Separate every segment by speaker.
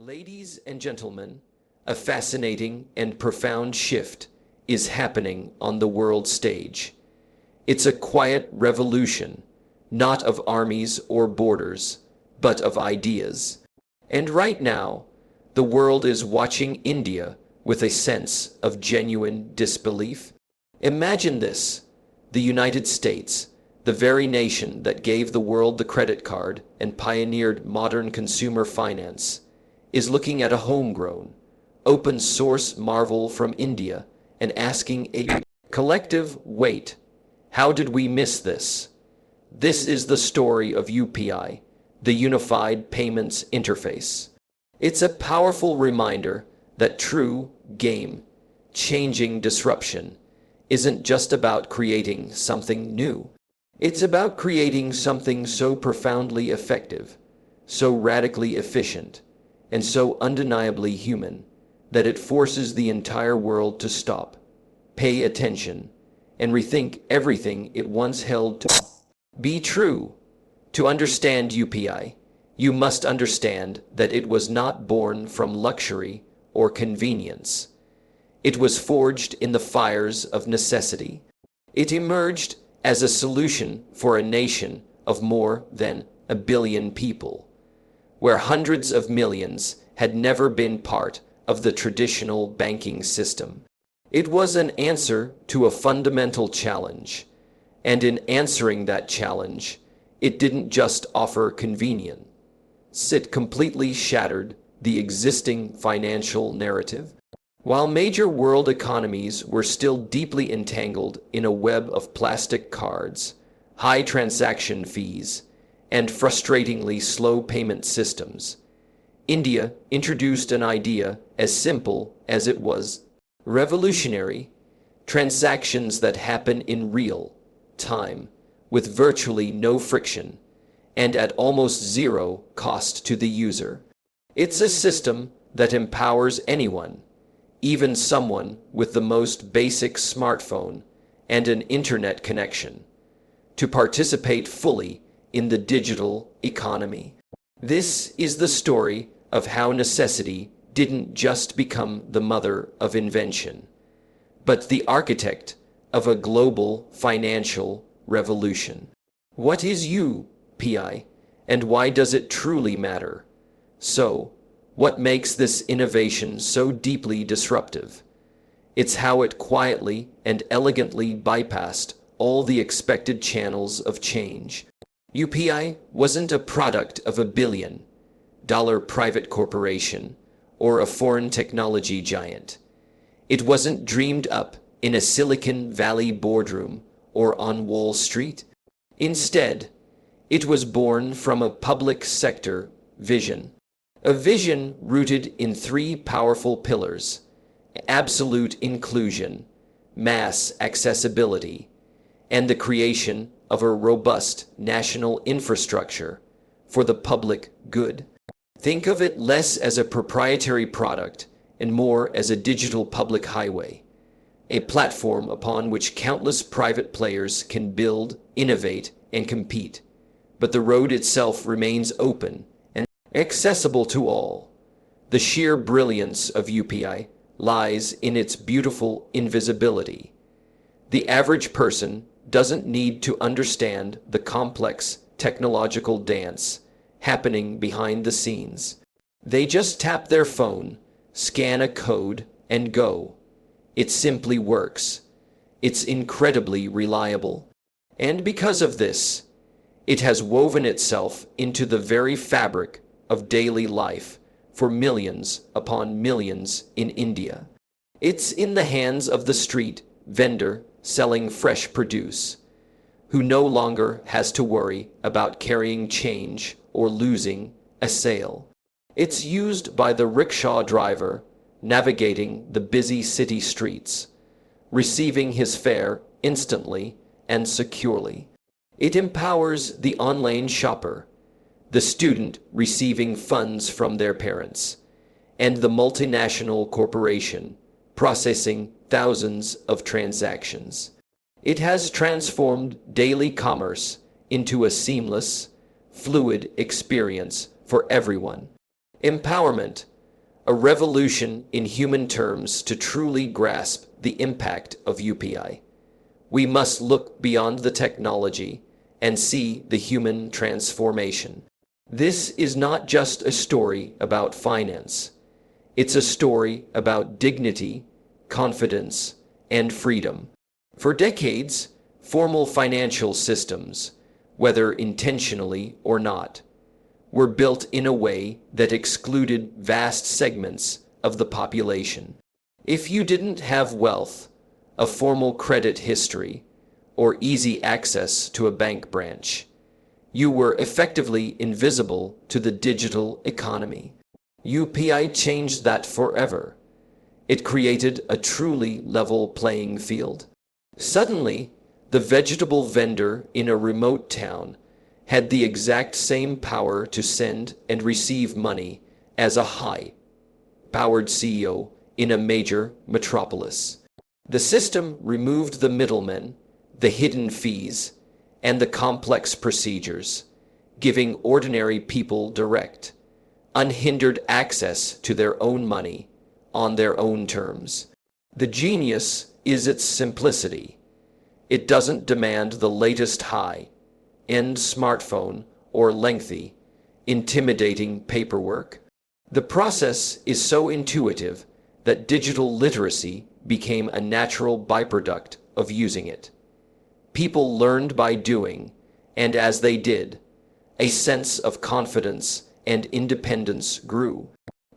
Speaker 1: Ladies and gentlemen, a fascinating and profound shift is happening on the world stage. It's a quiet revolution, not of armies or borders, but of ideas. And right now, the world is watching India with a sense of genuine disbelief. Imagine this: the United States, the very nation that gave the world the credit card and pioneered modern consumer finance, is looking at a homegrown, open source marvel from India and asking a collective, wait, how did we miss this? This is the story of UPI, the Unified Payments Interface. It's a powerful reminder that true game-changing disruption isn't just about creating something new. It's about creating something so profoundly effective, so radically efficient, and so undeniably human that it forces the entire world to stop, pay attention, and rethink everything it once held to be true. To understand UPI, you must understand that it was not born from luxury or convenience. It was forged in the fires of necessity. It emerged as a solution for a nation of more than 1 billion people, where hundreds of millions had never been part of the traditional banking system. It was an answer to a fundamental challenge, and in answering that challenge, it didn't just offer convenience. It completely shattered the existing financial narrative. While major world economies were still deeply entangled in a web of plastic cards, high transaction fees, and frustratingly slow payment systems, India introduced an idea as simple as it was revolutionary: transactions that happen in real time, with virtually no friction, and at almost zero cost to the user. It's a system that empowers anyone, even someone with the most basic smartphone and an internet connection, to participate fully in the digital economy. This is the story of how necessity didn't just become the mother of invention, but the architect of a global financial revolution. What is UPI, and why does it truly matter? So, what makes this innovation so deeply disruptive? It's how it quietly and elegantly bypassed all the expected channels of change. UPI wasn't a product of $1 billion private corporation or a foreign technology giant. It wasn't dreamed up in a Silicon Valley boardroom or on Wall Street. Instead, it was born from a public sector vision. A vision rooted in 3 powerful pillars: absolute inclusion, mass accessibility, and the creation of a robust national infrastructure for the public good. Think of it less as a proprietary product and more as a digital public highway, a platform upon which countless private players can build, innovate, and compete. But the road itself remains open and accessible to all. The sheer brilliance of UPI lies in its beautiful invisibility. The average person doesn't need to understand the complex technological dance happening behind the scenes. They just tap their phone, scan a code, and go. It simply works. It's incredibly reliable. And because of this, it has woven itself into the very fabric of daily life for millions upon millions in India. It's in the hands of the street vendor selling fresh produce, who no longer has to worry about carrying change or losing a sale. It's used by the rickshaw driver navigating the busy city streets, receiving his fare instantly and securely. It empowers the online shopper, the student receiving funds from their parents, and the multinational corporation processing thousands of transactions. It has transformed daily commerce into a seamless, fluid experience for everyone. Empowerment a revolution in human terms to truly grasp the impact of UPI. We must look beyond the technology and see the human transformation. This is not just a story about finance. It's a story about dignity, confidence, and freedom. For decades, formal financial systems, whether intentionally or not, were built in a way that excluded vast segments of the population. If you didn't have wealth, a formal credit history, or easy access to a bank branch, you were effectively invisible to the digital economy. UPI changed that forever. It created a truly level playing field. Suddenly, the vegetable vendor in a remote town had the exact same power to send and receive money as a high-powered CEO in a major metropolis. The system removed the middlemen, the hidden fees, and the complex procedures, giving ordinary people direct, unhindered access to their own money on their own terms. The genius is its simplicity. It doesn't demand the latest high-end smartphone or lengthy, intimidating paperwork. The process is so intuitive that digital literacy became a natural byproduct of using it. People learned by doing, and as they did, a sense of confidence and independence grew.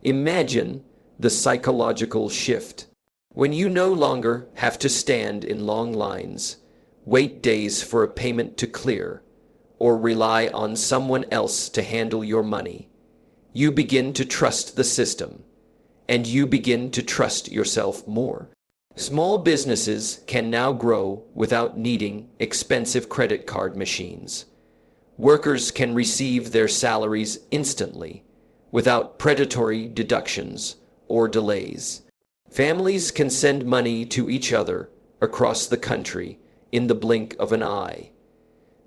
Speaker 1: Imagine the psychological shift. When you no longer have to stand in long lines, wait days for a payment to clear, or rely on someone else to handle your money, you begin to trust the system, and you begin to trust yourself more. Small businesses can now grow without needing expensive credit card machines. Workers can receive their salaries instantly, without predatory deductions or delays. Families can send money to each other across the country in the blink of an eye.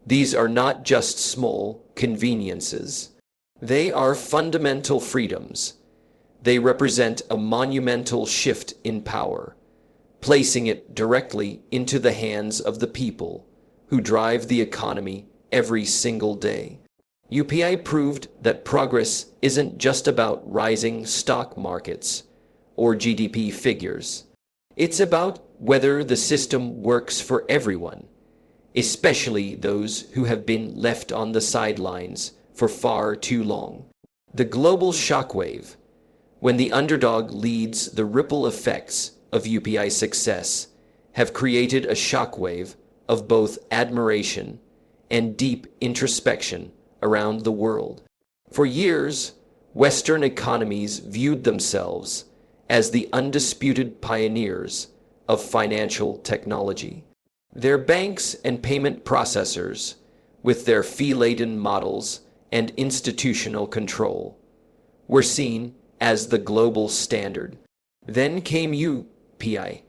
Speaker 1: These are not just small conveniences. They are fundamental freedoms. They represent a monumental shift in power, placing it directly into the hands of the people who drive the economy every single day. UPI proved that progress isn't just about rising stock markets or GDP figures. It's about whether the system works for everyone, especially those who have been left on the sidelines for far too long. The global shockwave, when the underdog leads, the ripple effects of UPI success have created a shockwave of both admiration and deep introspection around the world. For years, Western economies viewed themselves as the undisputed pioneers of financial technology. Their banks and payment processors, with their fee-laden models and institutional control, were seen as the global standard. Then came UPI,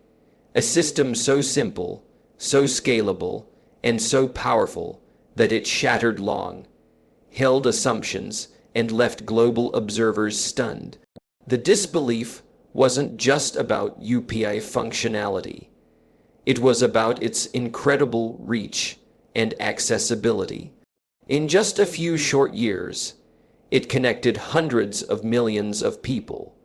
Speaker 1: a system so simple, so scalable, and so powerful that it shattered long-held assumptions and left global observers stunned. The disbelief wasn't just about UPI functionality. It was about its incredible reach and accessibility. In just a few short years, it connected hundreds of millions of people,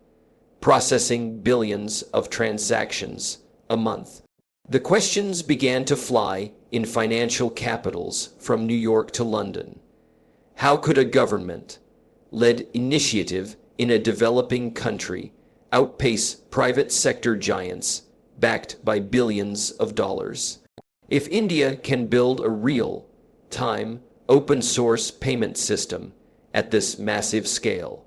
Speaker 1: processing billions of transactions a month. The questions began to fly in financial capitals from New York to London. How could a government-led initiative in a developing country outpace private sector giants backed by billions of dollars? If India can build a real-time, open-source payment system at this massive scale,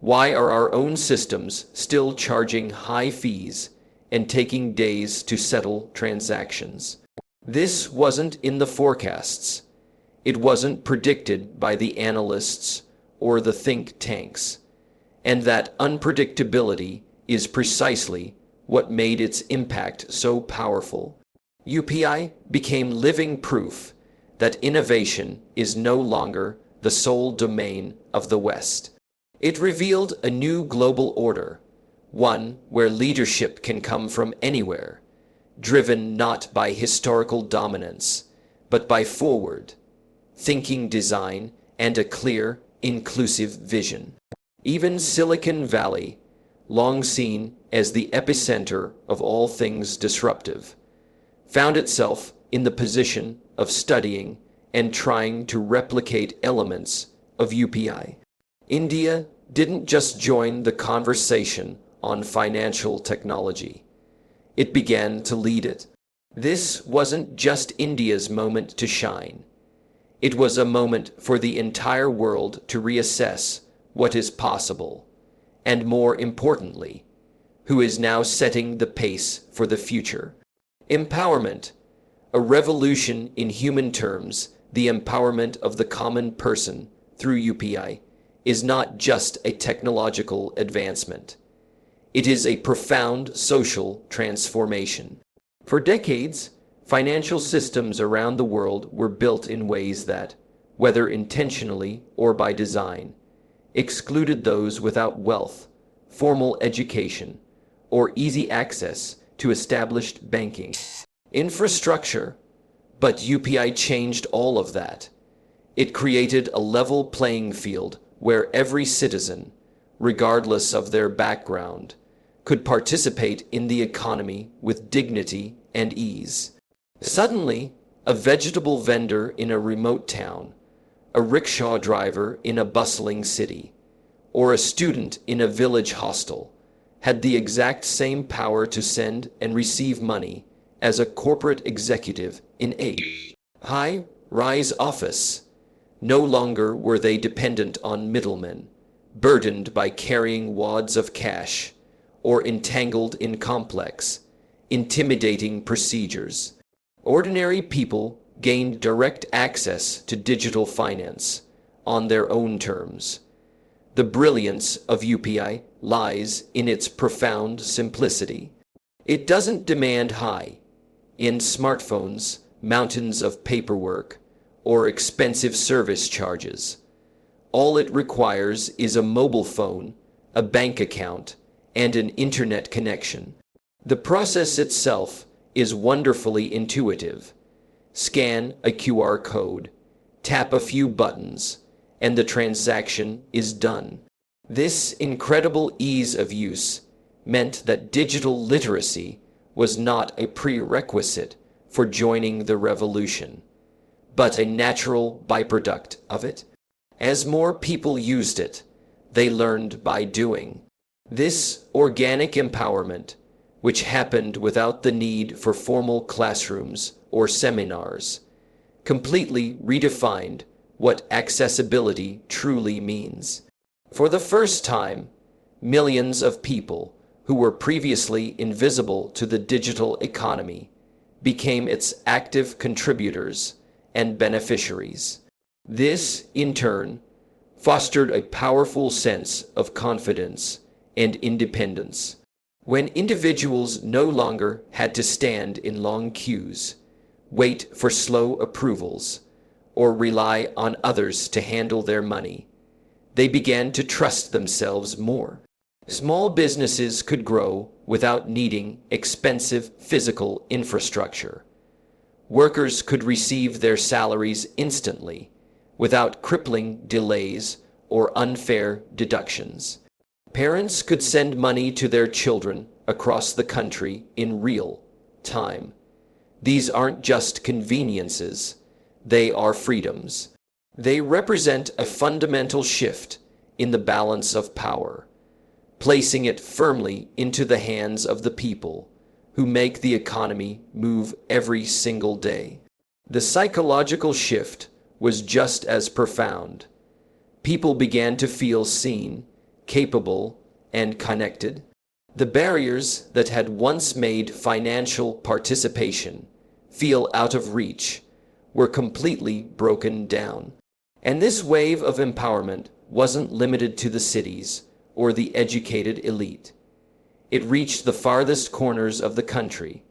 Speaker 1: why are our own systems still charging high fees and taking days to settle transactions? This wasn't in the forecasts. It wasn't predicted by the analysts or the think tanks. And that unpredictability is precisely what made its impact so powerful. UPI became living proof that innovation is no longer the sole domain of the West. It revealed a new global order, one where leadership can come from anywhere, driven not by historical dominance, but by forward thinking design and a clear, inclusive vision. Even Silicon Valley, long seen as the epicenter of all things disruptive, found itself in the position of studying and trying to replicate elements of UPI. India didn't just join the conversation on financial technology. It began to lead it. This wasn't just India's moment to shine. It was a moment for the entire world to reassess what is possible, and more importantly, who is now setting the pace for the future. Empowerment, a revolution in human terms, the empowerment of the common person through UPI, is not just a technological advancement. It is a profound social transformation. For decades, financial systems around the world were built in ways that, whether intentionally or by design, excluded those without wealth, formal education, or easy access to established banking infrastructure. But UPI changed all of that. It created a level playing field where every citizen, regardless of their background, could participate in the economy with dignity and ease. Suddenly, a vegetable vendor in a remote town, a rickshaw driver in a bustling city, or a student in a village hostel had the exact same power to send and receive money as a corporate executive in a high-rise office. No longer were they dependent on middlemen, burdened by carrying wads of cash, or entangled in complex, intimidating procedures. Ordinary people gained direct access to digital finance on their own terms. The brilliance of UPI lies in its profound simplicity. It doesn't demand high-end smartphones, mountains of paperwork, or expensive service charges. All it requires is a mobile phone, a bank account, and an internet connection. The process itself is wonderfully intuitive. Scan a QR code, tap a few buttons, and the transaction is done. This incredible ease of use meant that digital literacy was not a prerequisite for joining the revolution, but a natural byproduct of it. As more people used it, they learned by doing. This organic empowerment, which happened without the need for formal classrooms or seminars, completely redefined what accessibility truly means. For the first time, millions of people who were previously invisible to the digital economy became its active contributors and beneficiaries. This, in turn, fostered a powerful sense of confidence and independence. When individuals no longer had to stand in long queues, wait for slow approvals, or rely on others to handle their money, they began to trust themselves more. Small businesses could grow without needing expensive physical infrastructure. Workers could receive their salaries instantly, without crippling delays or unfair deductions. Parents could send money to their children across the country in real time. These aren't just conveniences, they are freedoms. They represent a fundamental shift in the balance of power, placing it firmly into the hands of the people who make the economy move every single day. The psychological shift was just as profound. People began to feel seen, capable, and connected. The barriers that had once made financial participation feel out of reach were completely broken down. And this wave of empowerment wasn't limited to the cities or the educated elite. It reached the farthest corners of the country,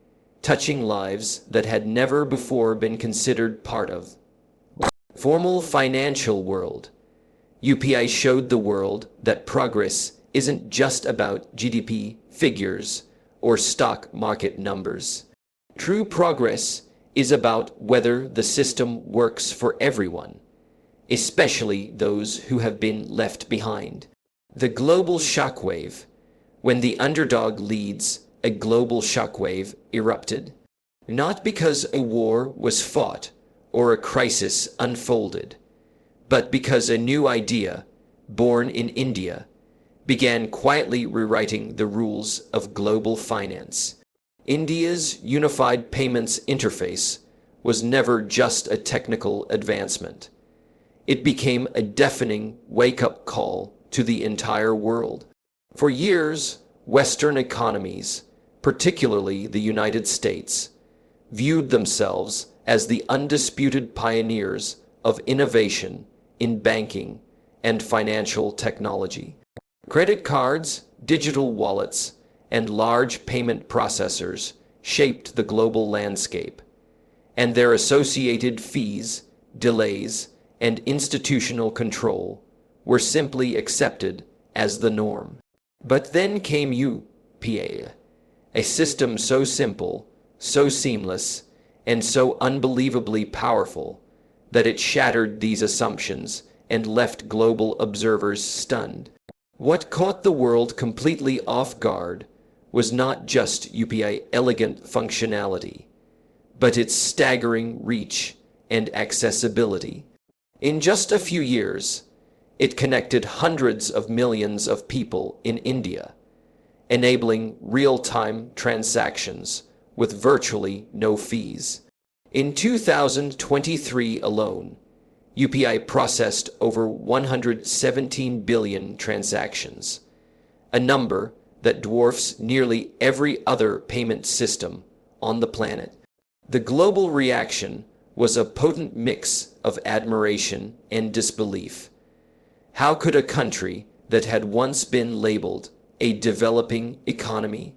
Speaker 1: touching lives that had never before been considered part of formal financial world. UPI showed the world that progress isn't just about GDP figures or stock market numbers. True progress is about whether the system works for everyone, especially those who have been left behind. The global shockwave. When the underdog leads, a global shockwave erupted. Not because a war was fought or a crisis unfolded, but because a new idea, born in India, began quietly rewriting the rules of global finance. India's unified payments interface was never just a technical advancement. It became a deafening wake-up call to the entire world. For years, Western economies, particularly the United States, viewed themselves as the undisputed pioneers of innovation in banking and financial technology. Credit cards, digital wallets, and large payment processors shaped the global landscape, and their associated fees, delays, and institutional control were simply accepted as the norm. But then came UPI, a system so simple, so seamless, and so unbelievably powerful that it shattered these assumptions and left global observers stunned. What caught the world completely off guard was not just UPI's elegant functionality, but its staggering reach and accessibility. In just a few years, it connected hundreds of millions of people in India, enabling real-time transactions with virtually no fees. In 2023 alone, UPI processed over 117 billion transactions, a number that dwarfs nearly every other payment system on the planet. The global reaction was a potent mix of admiration and disbelief. How could a country that had once been labeled a developing economy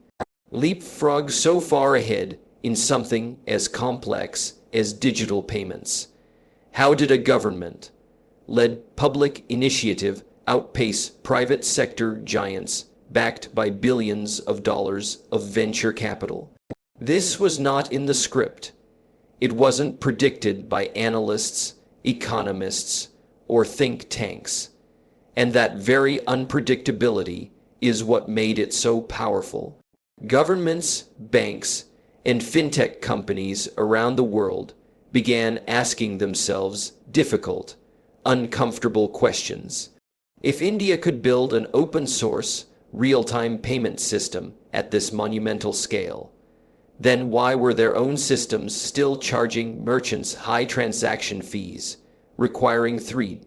Speaker 1: leapfrog so far ahead in something as complex as digital payments? How did a government-led public initiative outpace private sector giants backed by billions of dollars of venture capital? This was not in the script. It wasn't predicted by analysts, economists, or think tanks. And that very unpredictability is what made it so powerful. Governments, banks, and fintech companies around the world began asking themselves difficult, uncomfortable questions. If India could build an open-source, real-time payment system at this monumental scale, then why were their own systems still charging merchants high transaction fees, requiring 3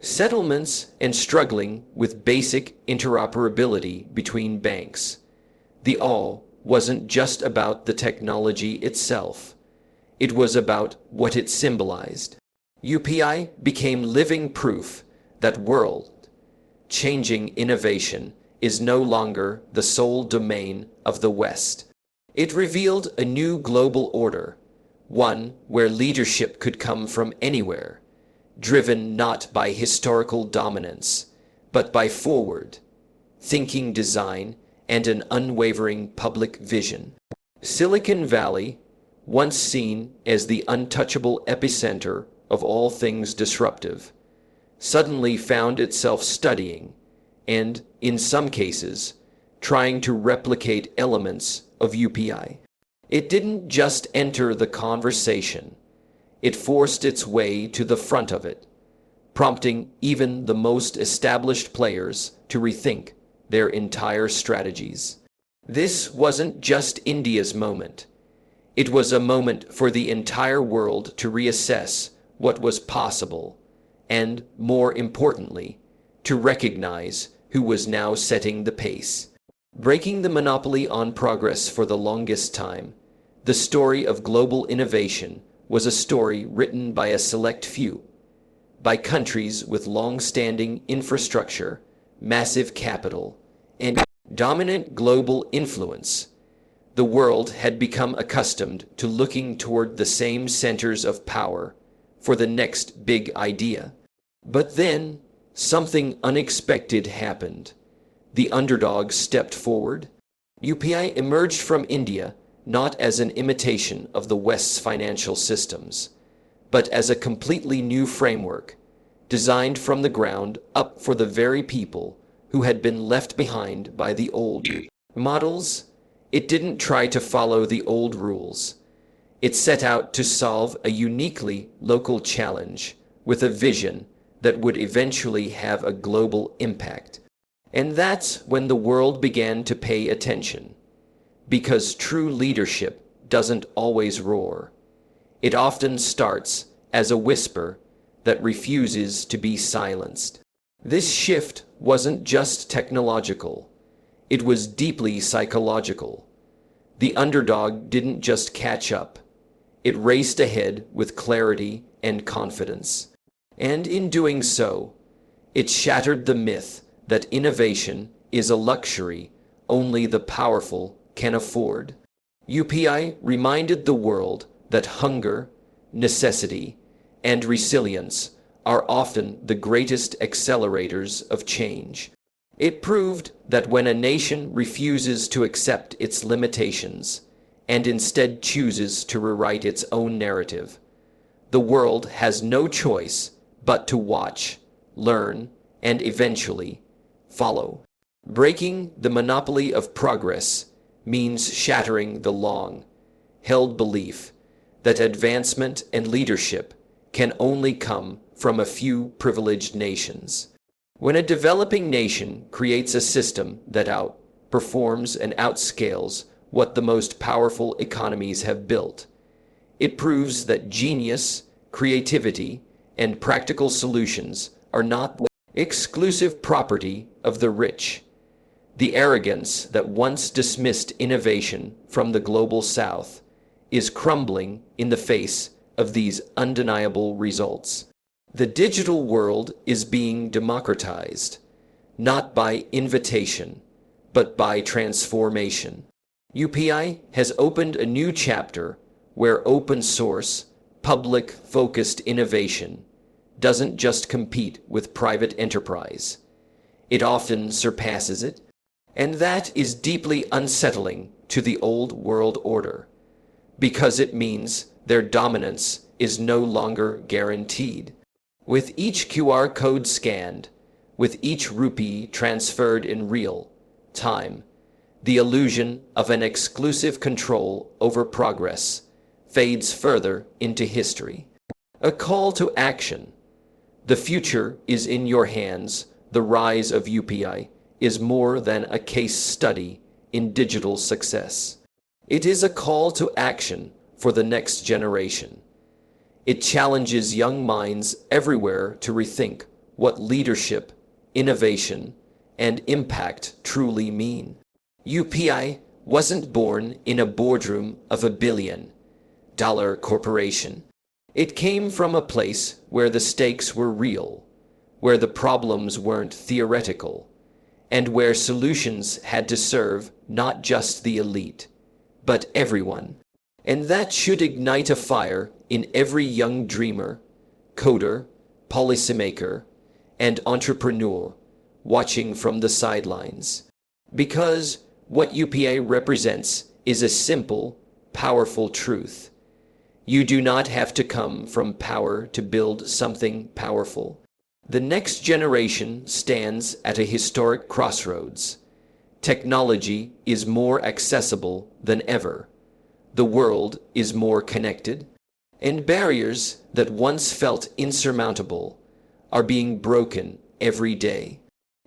Speaker 1: settlements and struggling with basic interoperability between banks? The all wasn't just about the technology itself. It was about what it symbolized. UPI became living proof that world-changing innovation is no longer the sole domain of the West. It revealed a new global order, one where leadership could come from anywhere, driven not by historical dominance, but by forward-thinking design and an unwavering public vision. Silicon Valley, once seen as the untouchable epicenter of all things disruptive, suddenly found itself studying and, in some cases, trying to replicate elements of UPI. It didn't just enter the conversation. It forced its way to the front of it, prompting even the most established players to rethink their entire strategies. This wasn't just India's moment. It was a moment for the entire world to reassess what was possible and, more importantly, to recognize who was now setting the pace. Breaking the monopoly on progress for the longest time, the story of global innovation was a story written by a select few, by countries with long-standing infrastructure, massive capital, and dominant global influence. The world had become accustomed to looking toward the same centers of power for the next big idea. But then, something unexpected happened. The underdog stepped forward. UPI emerged from India not as an imitation of the West's financial systems, but as a completely new framework, designed from the ground up for the very people who had been left behind by the old models. It didn't try to follow the old rules. It set out to solve a uniquely local challenge with a vision that would eventually have a global impact. And that's when the world began to pay attention. Because true leadership doesn't always roar. It often starts as a whisper that refuses to be silenced. This shift wasn't just technological. It was deeply psychological. The underdog didn't just catch up. It raced ahead with clarity and confidence. And in doing so, it shattered the myth that innovation is a luxury only the powerful can afford. UPI reminded the world that hunger, necessity, and resilience are often the greatest accelerators of change. It proved that when a nation refuses to accept its limitations and instead chooses to rewrite its own narrative, the world has no choice but to watch, learn, and eventually follow. Breaking the monopoly of progress means shattering the long-held belief that advancement and leadership can only come from a few privileged nations. When a developing nation creates a system that outperforms and outscales what the most powerful economies have built, it proves that genius, creativity, and practical solutions are not the exclusive property of the rich. The arrogance that once dismissed innovation from the global south is crumbling in the face of these undeniable results. The digital world is being democratized, not by invitation, but by transformation. UPI has opened a new chapter where open source, public-focused innovation doesn't just compete with private enterprise. It often surpasses it, and that is deeply unsettling to the old world order, because it means their dominance is no longer guaranteed. With each QR code scanned, with each rupee transferred in real time, the illusion of an exclusive control over progress fades further into history. A call to action. The future is in your hands. The rise of UPI is more than a case study in digital success. It is a call to action for the next generation. It challenges young minds everywhere to rethink what leadership, innovation, and impact truly mean. UPI wasn't born in a boardroom of $1 billion corporation. It came from a place where the stakes were real, where the problems weren't theoretical, and where solutions had to serve not just the elite, but everyone. And that should ignite a fire in every young dreamer, coder, policymaker, and entrepreneur watching from the sidelines. Because what UPI represents is a simple, powerful truth. You do not have to come from power to build something powerful. The next generation stands at a historic crossroads. Technology is more accessible than ever. The world is more connected, and barriers that once felt insurmountable are being broken every day.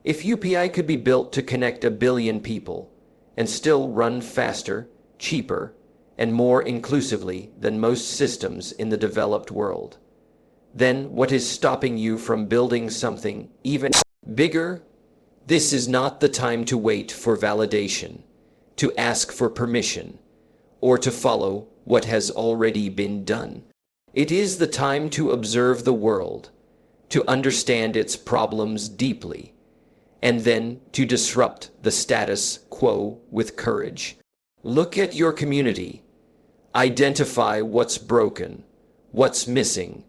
Speaker 1: If UPI could be built to connect 1 billion people and still run faster, cheaper, and more inclusively than most systems in the developed world, then what is stopping you from building something even bigger? This is not the time to wait for validation, to ask for permission, or to follow what has already been done. It is the time to observe the world, to understand its problems deeply, and then to disrupt the status quo with courage. Look at your community. Identify what's broken, what's missing,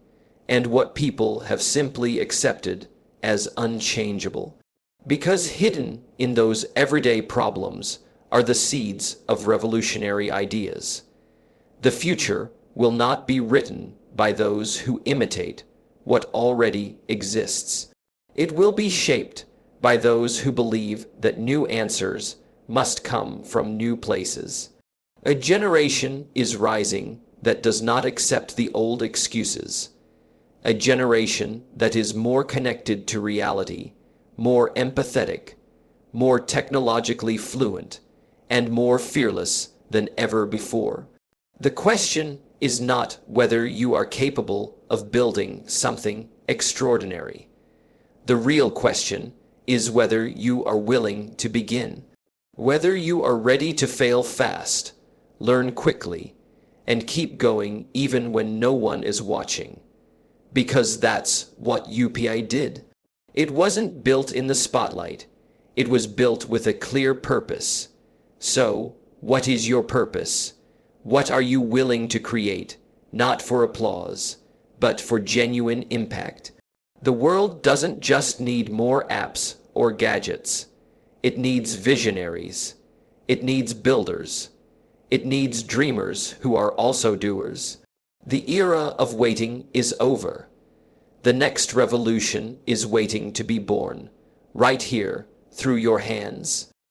Speaker 1: and what people have simply accepted as unchangeable. Because hidden in those everyday problems are the seeds of revolutionary ideas. The future will not be written by those who imitate what already exists. It will be shaped by those who believe that new answers must come from new places. A generation is rising that does not accept the old excuses. A generation that is more connected to reality, more empathetic, more technologically fluent, and more fearless than ever before. The question is not whether you are capable of building something extraordinary. The real question is whether you are willing to begin, whether you are ready to fail fast, learn quickly, and keep going even when no one is watching. Because that's what UPI did. It wasn't built in the spotlight. It was built with a clear purpose. So, what is your purpose? What are you willing to create, not for applause, but for genuine impact? The world doesn't just need more apps or gadgets. It needs visionaries. It needs builders. It needs dreamers who are also doers. The era of waiting is over. The next revolution is waiting to be born, right here, through your hands.